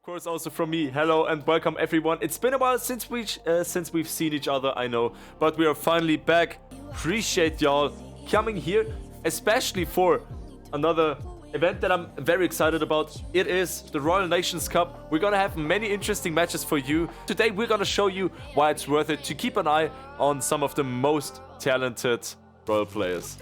course, also from me, hello and welcome everyone. It's been a while since we've seen each other, I know, but we are finally back. Appreciate y'all coming here, especially for another event that I'm very excited about. It is the Royal Nations Cup. We're gonna have many interesting matches for you. Today we're gonna show you why it's worth it to keep an eye on some of the most talented Royal players.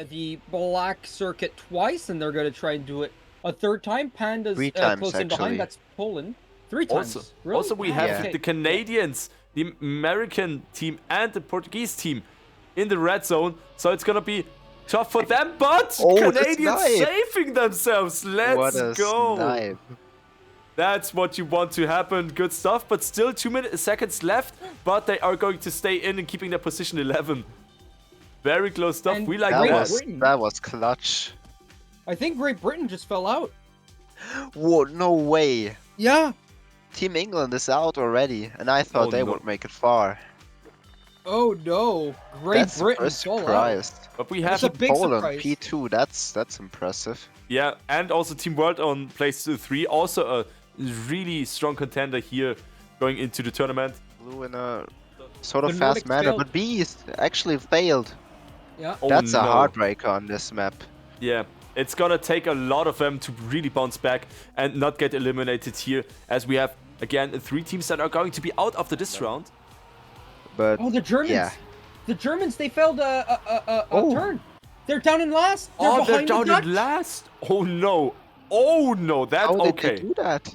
The black circuit twice, and they're going to try and do it a third time. Panda's Three times, close in behind. actually. That's Poland. Three times. Really? Also we have Okay. the Canadians, the American team, and the Portuguese team in the red zone. So it's gonna be tough for them, but Canadians saving themselves. Let's go. Snipe. That's what you want to happen. Good stuff, but still 2 seconds left. But they are going to stay in and keeping their position 11. Very close stuff. And We like that That was clutch. I think Great Britain just fell out. Whoa, no way. Yeah. Team England is out already, and I thought they no. would make it far. Oh no. Great That's Britain a fell out. surprise. But we That's have a big Poland surprise. P2. That's impressive. yeah, and also Team World on place 3. Also a really strong contender here going into the tournament. Blue in a sort of The fast Nordics manner, failed. but Bees actually failed. Yeah. Oh, That's a no. heartbreaker on this map. Yeah, it's gonna take a lot of them to really bounce back and not get eliminated here, as we have, again, 3 teams that are going to be out after this round. But Oh, the Germans. yeah. The Germans, they failed a Oh. turn. They're down in last. They're Oh, they're behind the down Dutch. in last. Oh no. Oh no, that how did okay. they do that?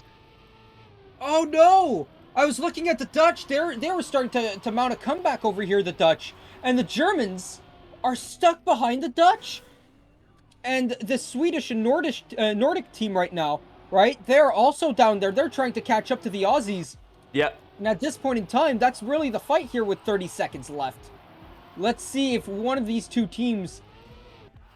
Oh no! I was looking at the Dutch. They were starting to mount a comeback over here, the Dutch. And the Germans are stuck behind the Dutch. And the Swedish and Nordic team right now, right? They're also down there. They're trying to catch up to the Aussies. Yeah, And at this point in time, that's really the fight here with 30 seconds left. Let's see if one of these two teams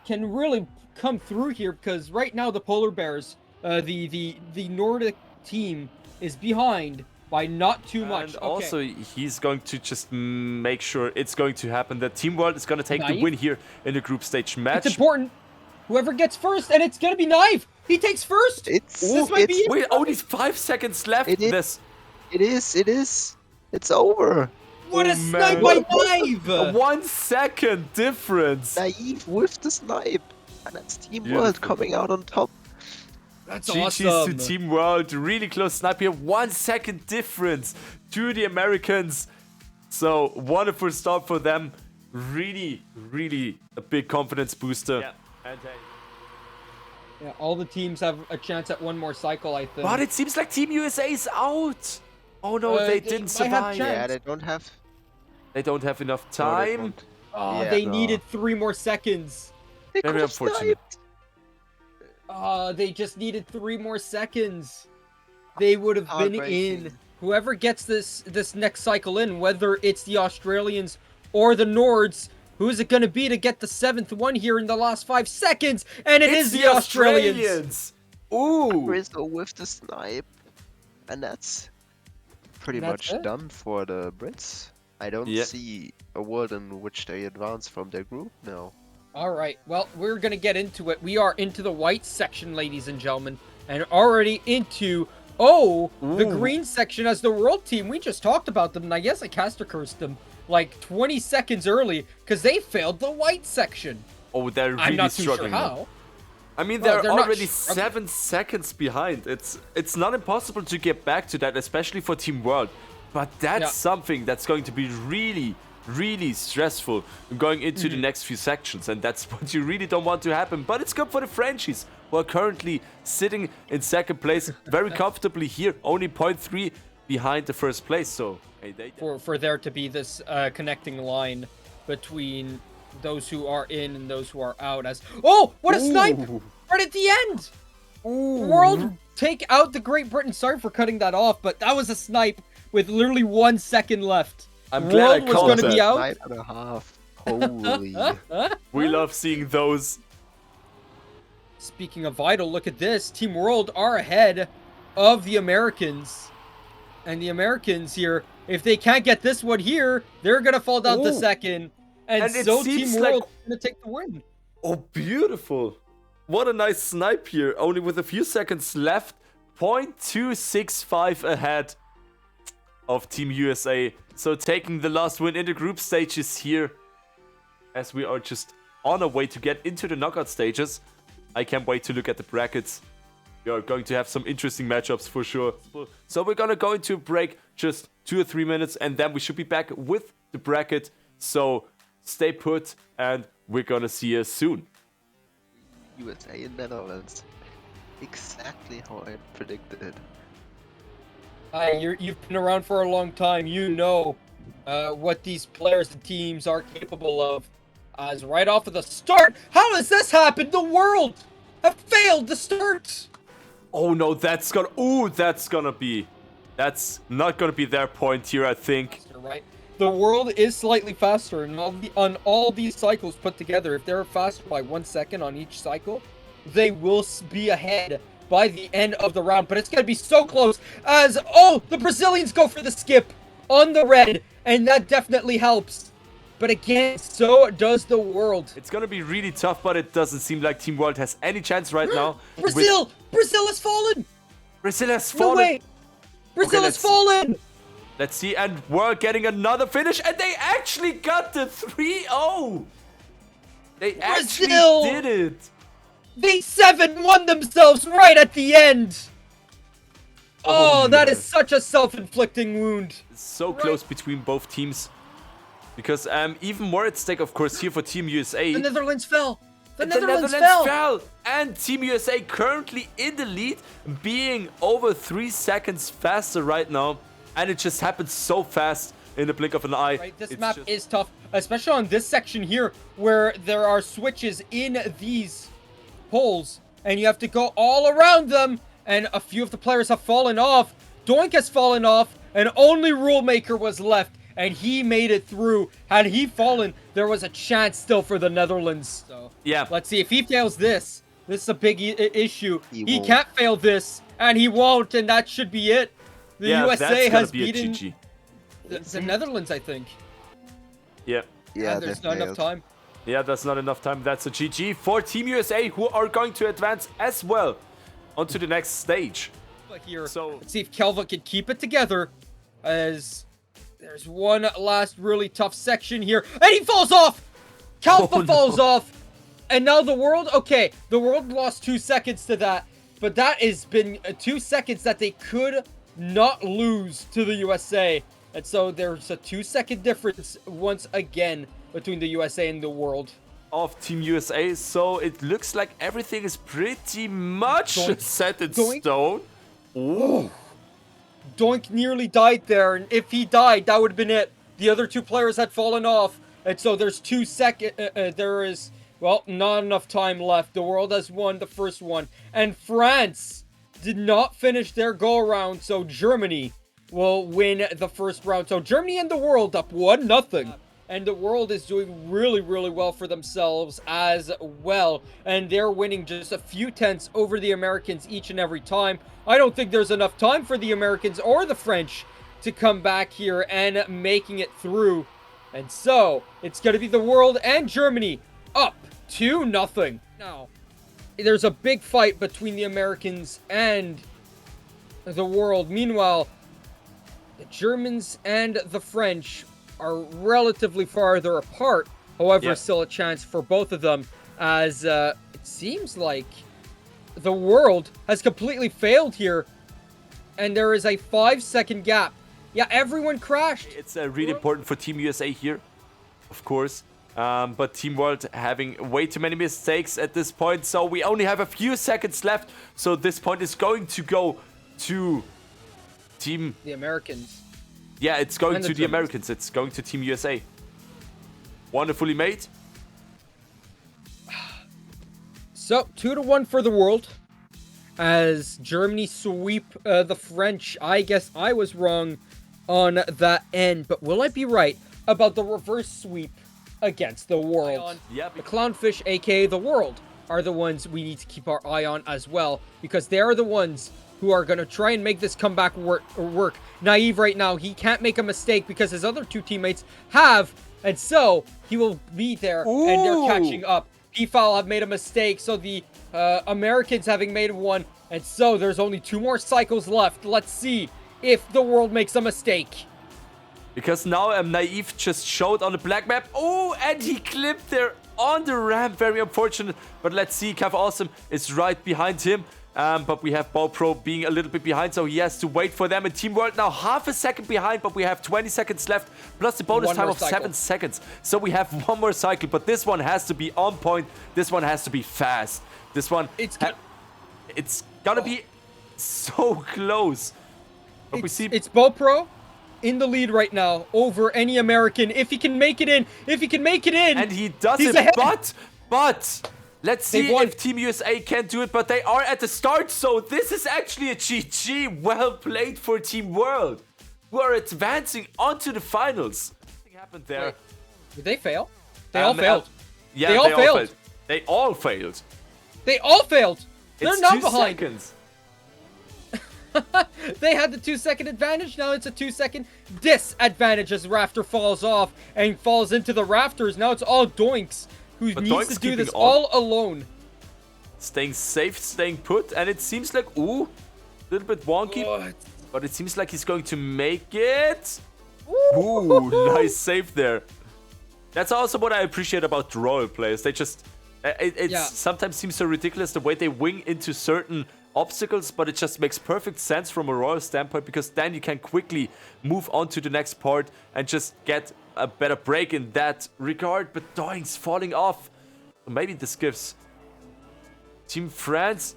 can really come through here, because right now the Polar Bears, the Nordic team is behind by not too much. and Okay. also he's going to just make sure it's going to happen, that Team World is gonna take the Naive? win here in the group stage match. It's important. Whoever gets first, and it's gonna be Knife. He takes first. It's This might be it. Wait, only 5 seconds left. It is. It is. It's over. What Oh, a snipe by man. Knife! A 1 second difference. Naive with the snipe. And that's Team Beautiful. World coming out on top. That's GG's awesome. to Team World. Really close snipe here. 1 second difference to the Americans. So wonderful start for them. Really, really a big confidence booster. Yeah. And Yeah, all the teams have a chance at one more cycle, I think. but it seems like Team USA is out. Oh no, they They didn't might have survive. chance. Yeah, they don't have. They don't have enough no, they time. don't. Oh, Yeah, they no. needed 3 more seconds. They Very could have unfortunate. sniped. They just needed 3 more seconds. They would have been in. Heartbreaking. Whoever gets this next cycle in, whether it's the Australians or the Nords, who is it going to be to get the 7th one here in the last 5 seconds? And it It's is the Australians. Ooh. Rizzo with the snipe. And that's pretty That's much it? done for the Brits. I don't Yeah. see a world in which they advance from their group now. All right, well, we're going to get into it. We are into the white section, ladies and gentlemen, and already into, the Ooh. green section as the world team. We just talked about them, and I guess I caster cursed them like 20 seconds early because they failed the white section. Oh, they're really I'm not too sure struggling. now. how. I mean, Well, they're they're not already struggling. 7 seconds behind. It's not impossible to get back to that, especially for Team World. But that's Yeah. something that's going to be really, really stressful going into the next few sections. And that's what you really don't want to happen. But it's good for the Frenchies, who are currently sitting in second place very comfortably here. Only 0.3 behind the first place. So, hey, For there to be this connecting line between those who are in and those who are out. As what a snipe right at the end! World take out the Great Britain. Sorry for cutting that off, but that was a snipe with literally 1 second left. I'm glad I World was called going to that. be out. 9.5. Holy. We love seeing those. Speaking of vital, look at this. Team World are ahead of the Americans. And the Americans here, if they can't get this one here, they're going to fall down to Ooh. second. And And it so seems Team like- World is going to take the win. Oh, beautiful. What a nice snipe here. Only with a few seconds left. 0.265 ahead of Team USA. So taking the last win in the group stages here, as we are just on our way to get into the knockout stages. I can't wait to look at the brackets. We are going to have some interesting matchups for sure. So we're gonna go into a break, just 2 or 3 minutes, and then we should be back with the bracket. So stay put, and we're gonna see you soon. USA and Netherlands. Exactly how I predicted it. Hi, you've been around for a long time. You know what these players and teams are capable of. As right off of the start, how has this happened? The world have failed to start. Oh no, that's not gonna be their point here, I think. Right, the world is slightly faster, and on all these cycles put together, if they're faster by 1 second on each cycle, they will be ahead by the end of the round. But it's gonna be so close as the Brazilians go for the skip on the red, and that definitely helps. But again, so does the world. It's gonna be really tough, but it doesn't seem like Team World has any chance right now. Brazil has fallen. Brazil has fallen. No way. Brazil has fallen. Let's see, and we're getting another finish, and they actually got the 3-0. They actually did it. They 7-1 themselves right at the end. Oh, that is such a self-inflicting wound. It's so close between both teams. Because even more at stake, of course, here for Team USA. The Netherlands fell. The Netherlands fell. And Team USA currently in the lead, being over 3 seconds faster right now. And it just happens so fast in the blink of an eye. Right, this map is tough, especially on this section here, where there are switches in these holes, and you have to go all around them. And a few of the players have fallen off. Doink has fallen off, and only Rulemaker was left. And he made it through. Had he fallen, there was a chance still for the Netherlands. So yeah, let's see if he fails this. This is a big issue. He can't fail this, and he won't, and that should be it. The USA has beaten the Netherlands, I think. Yeah. Yeah, there's not enough time. Yeah, that's not enough time. That's a GG for Team USA, who are going to advance as well onto the next stage. Here, so let's see if Kelva can keep it together, as there's one last really tough section here, and he falls off. Kelva falls off, and now the world. Okay, the world lost 2 seconds to that, but that has been 2 seconds that they could not lose to the USA, and so there's a 2-second difference once again between the USA and the world. Of Team USA, so it looks like everything is pretty much set in stone. Ooh. Doink nearly died there, and if he died, that would have been it. The other 2 players had fallen off, and so there's 2 seconds. There is, well, not enough time left. The world has won the first one, and France did not finish their go-around, so Germany will win the first round. So Germany and the world up 1-0. And the world is doing really, really well for themselves as well. And they're winning just a few tenths over the Americans each and every time. I don't think there's enough time for the Americans or the French to come back here and making it through. And so, it's going to be the world and Germany up 2-0. Now, there's a big fight between the Americans and the world. Meanwhile, the Germans and the French are relatively farther apart. However, still a chance for both of them, as it seems like the world has completely failed here, and there is a 5-second gap. Yeah, everyone crashed. It's really important for Team USA here, of course. But Team World having way too many mistakes at this point, so we only have a few seconds left. So this point is going to go to Team... the Americans. Yeah, it's going to the Americans. It's going to Team USA. Wonderfully made. So, 2-1 for the world, as Germany sweep the French. I guess I was wrong on that end, but will I be right about the reverse sweep against the world? Yep. The Clownfish, aka the world, are the ones we need to keep our eye on as well, because they are the ones who are going to try and make this comeback work. Naive right now, he can't make a mistake because his other 2 teammates have, and so he will be there, and they're catching up. P-Foul have made a mistake, so the Americans having made one, And so there's only 2 more cycles left. Let's see if the world makes a mistake. Because now Naive just showed on the black map. Oh, and he clipped there on the ramp. Very unfortunate. But let's see. Cav Awesome is right behind him. But we have BoPro being a little bit behind, so he has to wait for them. And Team World now half a second behind, but we have 20 seconds left, plus the bonus time of 7 seconds. So we have 1 more cycle, but this one has to be on point. This one has to be fast. This one, it's gonna be so close. But it's BoPro in the lead right now over any American. If he can make it in, and he does it, ahead. but let's see if Team USA can do it, but they are at the start, so this is actually a GG. Well played for Team World, who are advancing onto the finals. Something happened there. Wait, did they fail? They all failed. Yeah, they all failed. They all failed. They all failed. They're It's not 2 behind. seconds. They had the 2-second advantage. Now it's a 2-second disadvantage as Rafter falls off and falls into the rafters. Now it's all Doinks who needs Doinks to do keeping this on. all alone. Staying safe, staying put, and it seems like, ooh, a little bit wonky, What? but it seems like he's going to make it. Ooh, nice save there. That's also what I appreciate about the Royal players. They just, it sometimes seems so ridiculous the way they wing into certain obstacles, but it just makes perfect sense from a Royal standpoint, because then you can quickly move on to the next part and just get a better break in that regard. But Doink's falling off. Maybe this gives Team France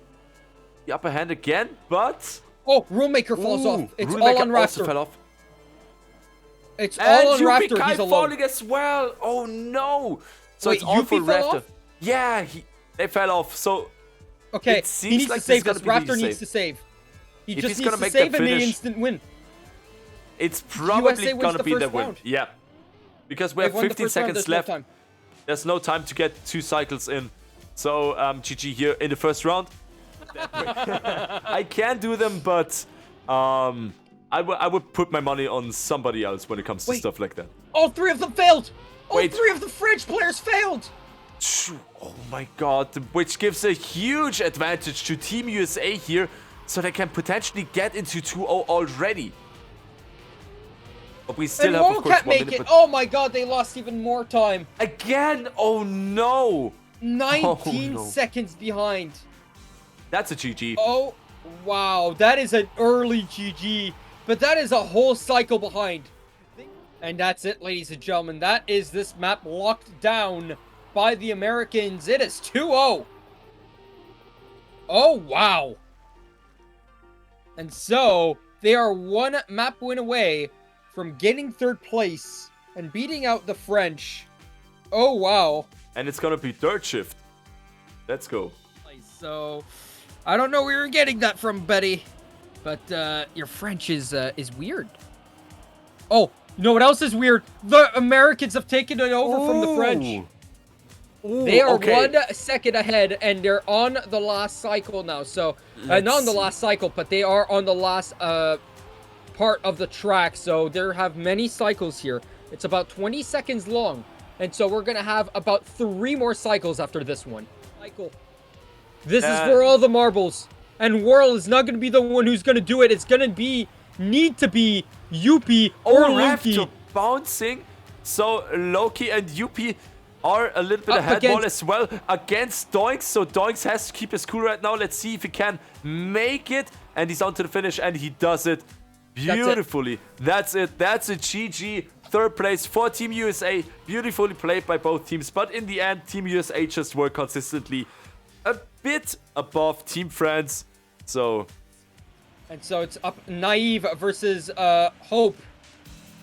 the upper hand again, but... Oh, Rulemaker falls off. It's all on also Rafter. fell off. It's all on And Rafter. Yuppie He's alone. falling as well. Oh no. So Wait, it's all for Yuppie fell Rafter. off? Yeah, they fell off. So Okay, it seems he needs like to save this this. is gonna be the Raptor needs save. to save. He If just he's needs gonna to make save that and the finish, instant win. it's probably USA wins gonna the be the first win. round. Yeah. Because we They've have won the 15 first round, seconds there's no left. time. There's no time to get 2 cycles in. So GG here in the first round. I can do them, but I would put my money on somebody else when it comes to stuff like that. All 3 of them failed. All Wait. 3 of the French players failed. Oh my god, which gives a huge advantage to Team USA here, so they can potentially get into 2-0 already. But we still And have, Royal of course, can't 1 make minute. it. Oh my god, they lost even more time. Again? Oh no! 19 no. seconds behind. That's a GG. Oh, wow. That is an early GG. But that is a whole cycle behind. And that's it, ladies and gentlemen. That is this map locked down by the Americans. It is 2-0. Oh, wow. And so, they are 1 map win away from getting 3rd place and beating out the French. Oh, wow. And it's gonna be third shift. Let's go. So, I don't know where you're getting that from, Betty, but your French is weird. Oh, you know what else is weird? The Americans have taken it over from the French. Ooh, They are okay. 1 second ahead, and they're on the last cycle now. So, not on the last cycle, but they are on the last part of the track. So, they have many cycles here. It's about 20 seconds long. And so, we're going to have about 3 more cycles after this one. This is for all the marbles. And World is not going to be the one who's going to do it. It's going to need to be Yuppie or Loki. Rafter bouncing. So Loki and Yuppie are a little bit ahead wall as well against Doinks. So Doinks has to keep his cool right now. Let's see if he can make it. And he's on to the finish, and he does it beautifully. That's it. That's a GG. 3rd place for Team USA. Beautifully played by both teams. But in the end, Team USA just were consistently a bit above Team France. So... And so it's up Naive versus Hope.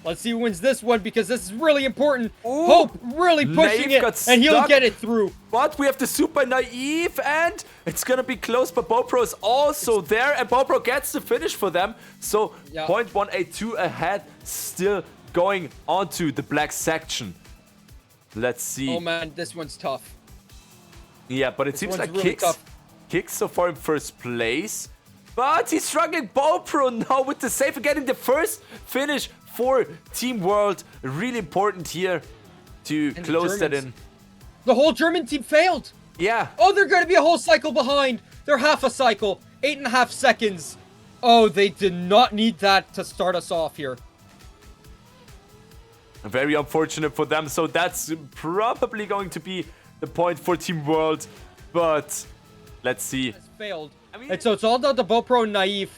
Let's see who wins this one, because this is really important. Ooh, Hope really pushing Naive it, and he'll stuck. get it through. But we have the super Naive, and it's gonna be close, but BoPro is also there, and BoPro gets the finish for them. So, 0.182 ahead, still going onto the black section. Let's see. Oh man, this one's tough. Yeah, but it seems like really Kicks so far in 1st place. But he's struggling. BoPro now with the save, getting the first finish for Team World. Really important here to close that in. The whole German team failed. Yeah. Oh, they're going to be a whole cycle behind. They're half a cycle. 8.5 seconds. Oh, they did not need that to start us off here. Very unfortunate for them. So that's probably going to be the point for Team World. But let's see. Has failed. I mean, And so it's all down to BoPro and Naive.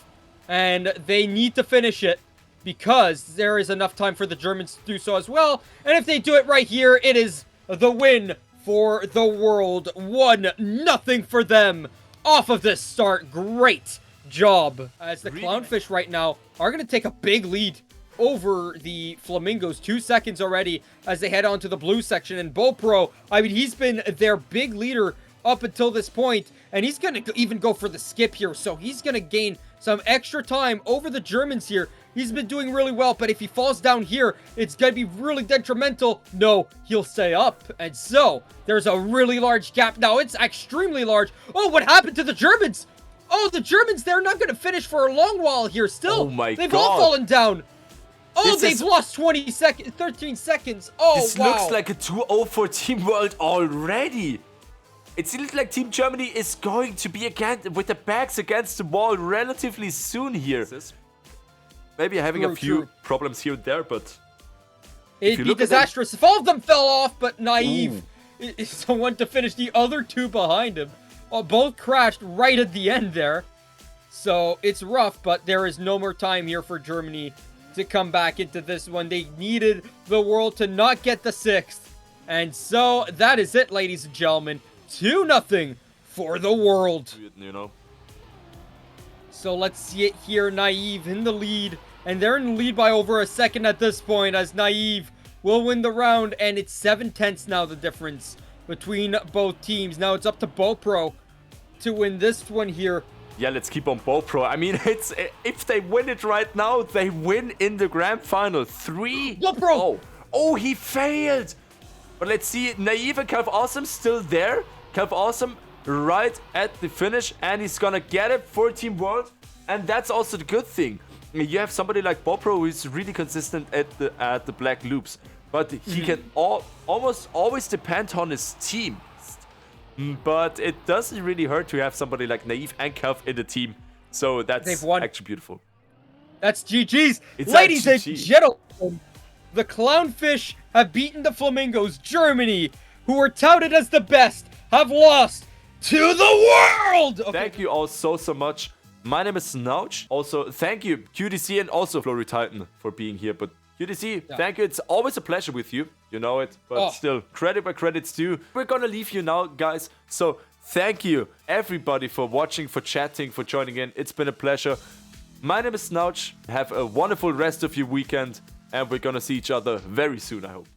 And they need to finish it because there is enough time for the Germans to do so as well. And if they do it right here, it is the win for the world. 1-0 for them off of this start. Great job. As the Clownfish right now are going to take a big lead over the Flamingos. 2 seconds already as they head on to the blue section. And BoPro, I mean, he's been their big leader up until this point, and he's going to even go for the skip here, so he's going to gain some extra time over the Germans here. He's been doing really well, but if he falls down here, it's going to be really detrimental. No, he'll stay up, and so there's a really large gap now. It's extremely large. Oh, what happened to the Germans? Oh, the Germans, they're not going to finish for a long while here still. Oh my They've God. all fallen down. Oh, This they've lost 13 seconds. Oh, this wow. looks like a 2-0 for Team World already. It seems like Team Germany is going to be again with the backs against the wall relatively soon here. Maybe having a few problems here and there, but it'd be disastrous if all of them fell off, but Naive is the one to finish. The other two behind him both crashed right at the end there. So it's rough, but there is no more time here for Germany to come back into this one. They needed the world to not get the 6th. And so that is it, ladies and gentlemen. 2-0 for the world. You know. So let's see it here. Naive in the lead. And they're in the lead by over a second at this point, as Naive will win the round. And it's 7/10 now, the difference between both teams. Now it's up to BoPro to win this one here. Yeah, let's keep on BoPro. I mean, it's if they win it right now, they win in the grand final. 3. BoPro! Oh, he failed. But let's see, Naive and Calv Awesome still there. Calv Awesome right at the finish, and he's gonna get it for Team World. And that's also the good thing. You have somebody like BoPro who is really consistent at the black loops, but he can almost always depend on his team. But it doesn't really hurt to have somebody like Naive and Calv in the team. So that's actually beautiful. That's GG's. It's Ladies and GG. gentlemen, the Clownfish have beaten the Flamingos. Germany, who were touted as the best, have lost to the world. Okay. Thank you all so much. My name is Snouch. Also, thank you, QDC, and also Flory Titan for being here. But QDC, thank you. It's always a pleasure with you. You know it. But still, credit where credit's due. We're gonna leave you now, guys. So thank you, everybody, for watching, for chatting, for joining in. It's been a pleasure. My name is Snouch. Have a wonderful rest of your weekend. And we're gonna see each other very soon, I hope.